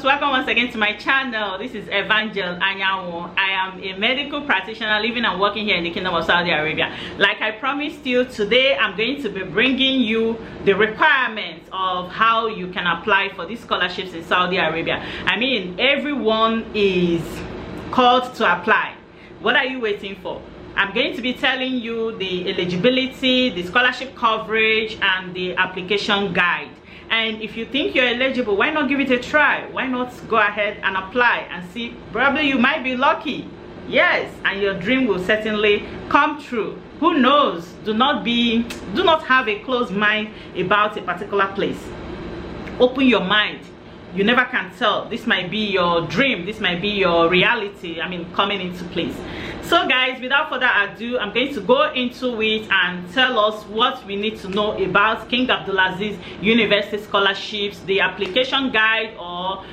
viewers, welcome once again to my channel. This is Evangel Anyanwu. I am a medical practitioner living and working here in the Kingdom of Saudi Arabia. Like I promised you, today I'm going to be bringing you the requirements of how you can apply for these scholarships in Saudi Arabia. I mean, everyone is called to apply. What are you waiting for? I'm going to be telling you the eligibility, the scholarship coverage, and the application guide. And if you think you're eligible, why not give it a try? Why not go ahead and apply and see? Probably you might be lucky. Yes, and your dream will certainly come true. Who knows? Do not have a closed mind about a particular place. Open your mind. You never can tell. This might be your dream. This might be your reality. I mean, coming into place. So guys, without further ado, I'm going to go into it and tell us what we need to know about King Abdulaziz University scholarships, the application guide or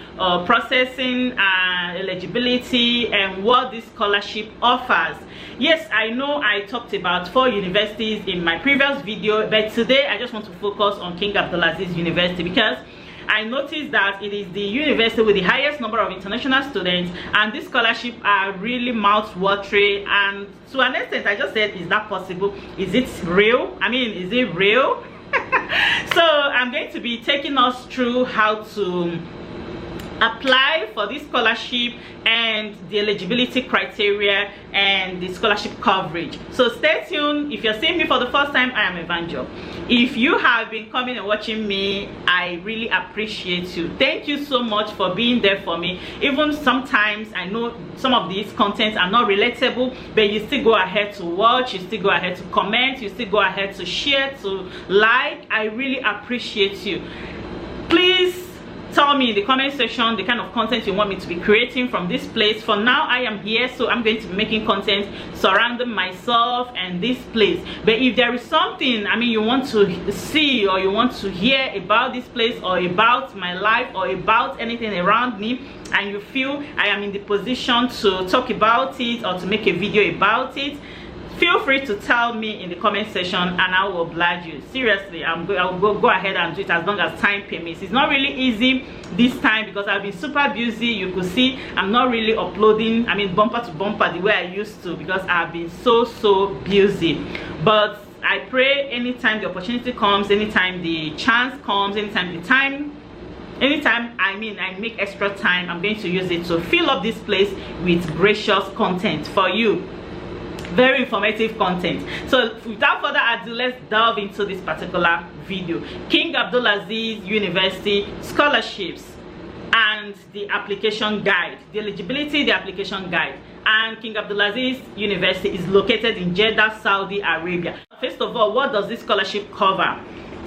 processing and eligibility, and what this scholarship offers. Yes, I know I talked about 4 universities in my previous video, but today I just want to focus on King Abdulaziz University because I noticed that it is the university with the highest number of international students, and these scholarships are really mouth-watering. And to an extent, I just said, is that possible? Is it real? I mean, is it real? So I'm going to be taking us through how to apply for this scholarship and the eligibility criteria and the scholarship coverage. So stay tuned. If you're seeing me for the first time, I am Evangel. If you have been coming and watching me, I really appreciate you. Thank you so much for being there for me. Even sometimes I know some of these contents are not relatable, but you still go ahead to watch, you still go ahead to comment, you still go ahead to share, to like. I really appreciate you. Please tell me in the comment section the kind of content you want me to be creating from this place. For now, I am here, so I'm going to be making content surrounding myself and this place. But if there is something, I mean, you want to see or you want to hear about this place or about my life or about anything around me, and you feel I am in the position to talk about it or to make a video about it, feel free to tell me in the comment section and I will oblige you. Seriously, I'll go ahead and do it as long as time permits. It's not really easy this time because I've been super busy. You could see I'm not really uploading, I mean, bumper to bumper the way I used to, because I've been so busy. But I pray anytime the opportunity comes, anytime the chance comes, anytime I make extra time, I'm going to use it to fill up this place with gracious content for you. Very informative content. So without further ado, let's delve into this particular video. King Abdulaziz University scholarships and the application guide, the eligibility, the application guide. And King Abdulaziz University is located in Jeddah, Saudi Arabia. First of all, what does this scholarship cover?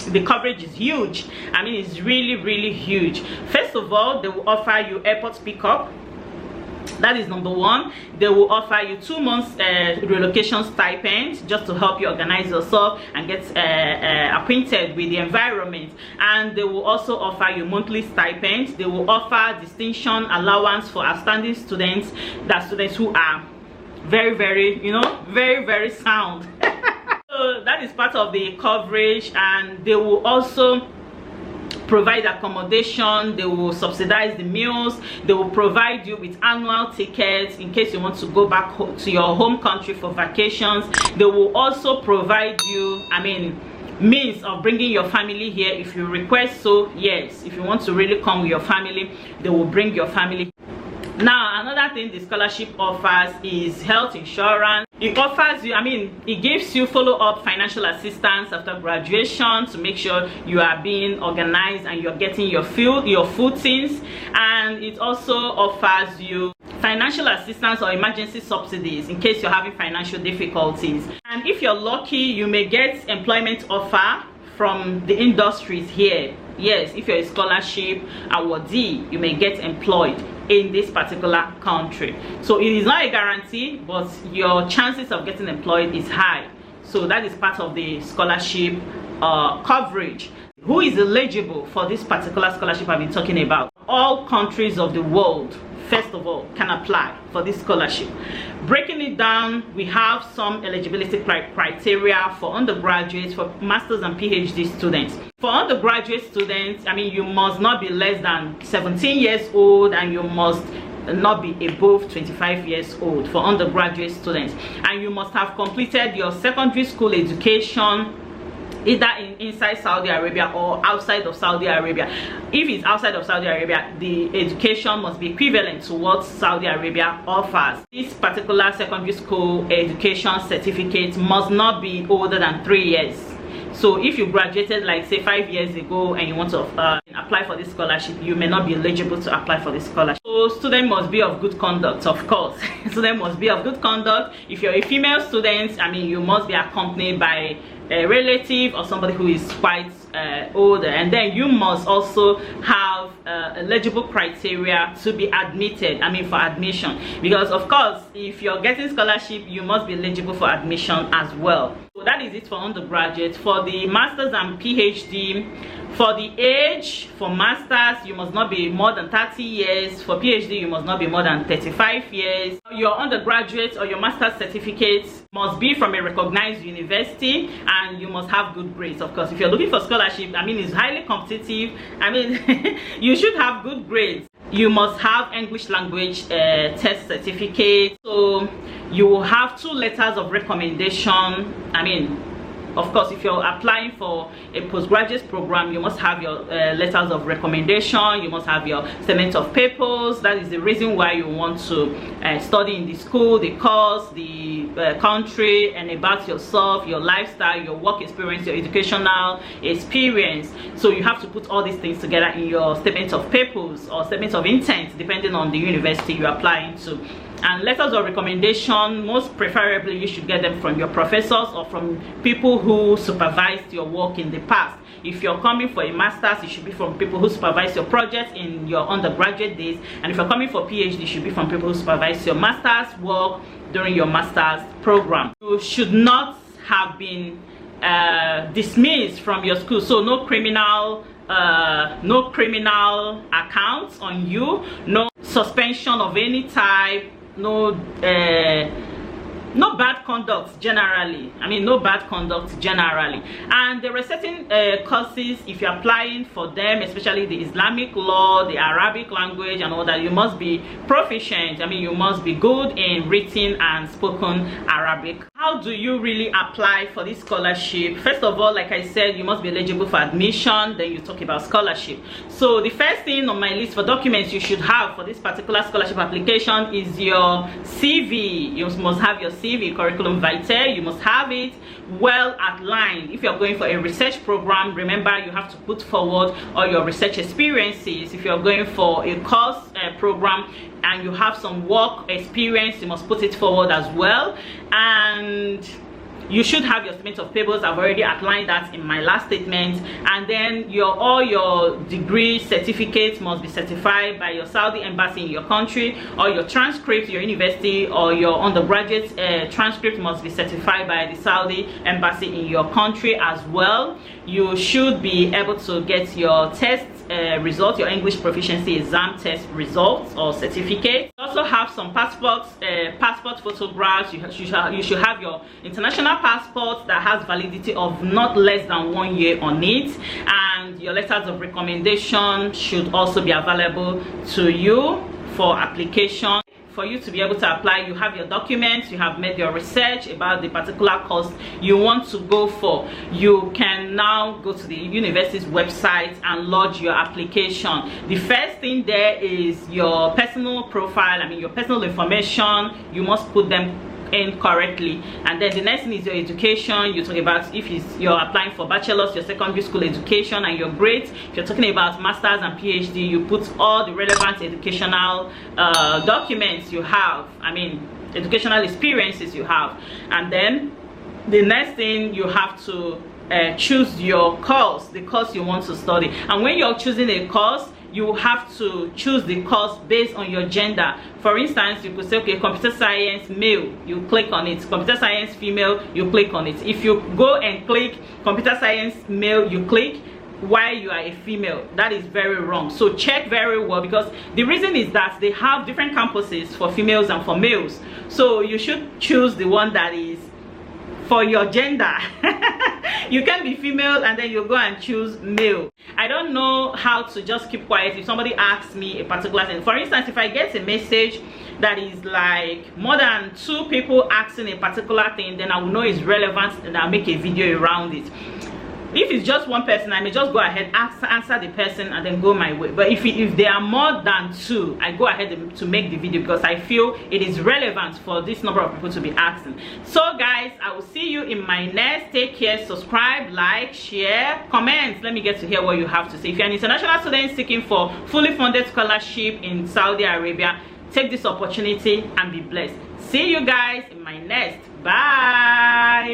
The coverage is huge. I mean, it's really huge. First of all, they will offer you airport pickup. That is number one. They will offer you 2 months relocation stipend just to help you organize yourself and get acquainted with the environment. And they will also offer you monthly stipend. They will offer distinction allowance for outstanding students, that students who are very sound. So that is part of the coverage. And they will also provide accommodation. They will subsidize the meals. They will provide you with annual tickets in case you want to go back to your home country for vacations. They will also provide you, I mean, means of bringing your family here if you request so. Yes, if you want to really come with your family, they will bring your family. Now, another thing the scholarship offers is health insurance. It offers you, I mean, it gives you follow-up financial assistance after graduation to make sure you are being organized and you're getting your footings. And it also offers you financial assistance or emergency subsidies in case you're having financial difficulties. And if you're lucky, you may get employment offer from the industries here. Yes, if you're a scholarship awardee, you may get employed in this particular country. So it is not a guarantee, but your chances of getting employed is high. So that is part of the scholarship coverage. Who is eligible for this particular scholarship I've been talking about? All countries of the world. first of all, can apply for this scholarship. Breaking it down, we have some eligibility criteria for undergraduates, for masters and PhD students. For undergraduate students, I mean, you must not be less than 17 years old, and you must not be above 25 years old for undergraduate students, and you must have completed your secondary school education either inside Saudi Arabia or outside of Saudi Arabia. If it's outside of Saudi Arabia, the education must be equivalent to what Saudi Arabia offers. This particular secondary school education certificate must not be older than 3 years. So if you graduated, like say 5 years ago, and you want to apply for this scholarship, you may not be eligible to apply for this scholarship. So student must be of good conduct, of course. Student must be of good conduct. If you're a female student, I mean, you must be accompanied by a relative or somebody who is quite older, and then you must also have eligible criteria to be admitted, I mean for admission, because of course if you're getting scholarship, you must be eligible for admission as well. So that is it for undergraduate. For the masters and PhD, for the age, for masters you must not be more than 30 years. For PhD you must not be more than 35 years. Your undergraduate or your master's certificates must be from a recognized university, and you must have good grades. Of course, if you're looking for scholarship, I mean, it's highly competitive. I mean, you should have good grades. You must have English language test certificate. So you will have 2 letters of recommendation. I mean, of course, if you're applying for a postgraduate program, you must have your letters of recommendation, you must have your statement of papers. That is the reason why you want to study in the school, the course, the country, and about yourself, your lifestyle, your work experience, your educational experience. So you have to put all these things together in your statement of papers or statement of intent, depending on the university you're applying to. And letters of recommendation, most preferably you should get them from your professors or from people who supervised your work in the past. If you're coming for a master's, it should be from people who supervise your projects in your undergraduate days, and if you're coming for PhD, it should be from people who supervise your master's work during your master's program. You should not have been dismissed from your school, so no criminal accounts on you, no suspension of any type, no bad conduct generally. I mean, no bad conduct generally. And there are certain courses, if you're applying for them, especially the Islamic law, the Arabic language and all that, you must be proficient. I mean, you must be good in written and spoken Arabic. How do you really apply for this scholarship? First of all, like I said, you must be eligible for admission. Then you talk about scholarship. So the first thing on my list for documents you should have for this particular scholarship application is your CV. You must have your CV, curriculum vitae. You must have it well outlined. If you're going for a research program, remember you have to put forward all your research experiences. If you're going for a course program and you have some work experience, you must put it forward as well. And you should have your statement of papers. I've already outlined that in my last statement. And then all your degree certificates must be certified by your Saudi embassy in your country, or your transcript, your university or your undergraduate transcript must be certified by the Saudi embassy in your country as well. You should be able to get your test results, your English proficiency exam test results or certificate. You also have some passport photographs. You should have your international passport that has validity of not less than 1 year on it, and your letters of recommendation should also be available to you for application. For you to be able to apply, you have your documents, you have made your research about the particular course you want to go for. You can now go to the university's website and lodge your application. The first thing there is your personal profile. I mean, your personal information. You must put them in correctly. And then the next thing is your education. You talk about if you're applying for bachelor's, your secondary school education and your grades. If you're talking about master's and PhD, you put all the relevant educational documents you have, I mean educational experiences you have. And then the next thing, you have to choose your course, the course you want to study. And when you're choosing a course, you have to choose the course based on your gender. For instance, you could say, okay, computer science male, you click on it. Computer science female, you click on it. If you go and click computer science male, you click, why you are a female. That is very wrong. So check very well, because the reason is that they have different campuses for females and for males. So you should choose the one that is for your gender. You can be female and then you go and choose male. I don't know how to just keep quiet if somebody asks me a particular thing. For instance, if I get a message that is like more than 2 people asking a particular thing, then I will know it's relevant and I'll make a video around it. If it's just one person, I may just go ahead, answer the person and then go my way. But if there are more than 2, I go ahead to make the video because I feel it is relevant for this number of people to be asking. So guys, I will see you in my next. Take care, subscribe, like, share, comment. Let me get to hear what you have to say. If you're an international student seeking for fully funded scholarship in Saudi Arabia, take this opportunity and be blessed. See you guys in my next. Bye.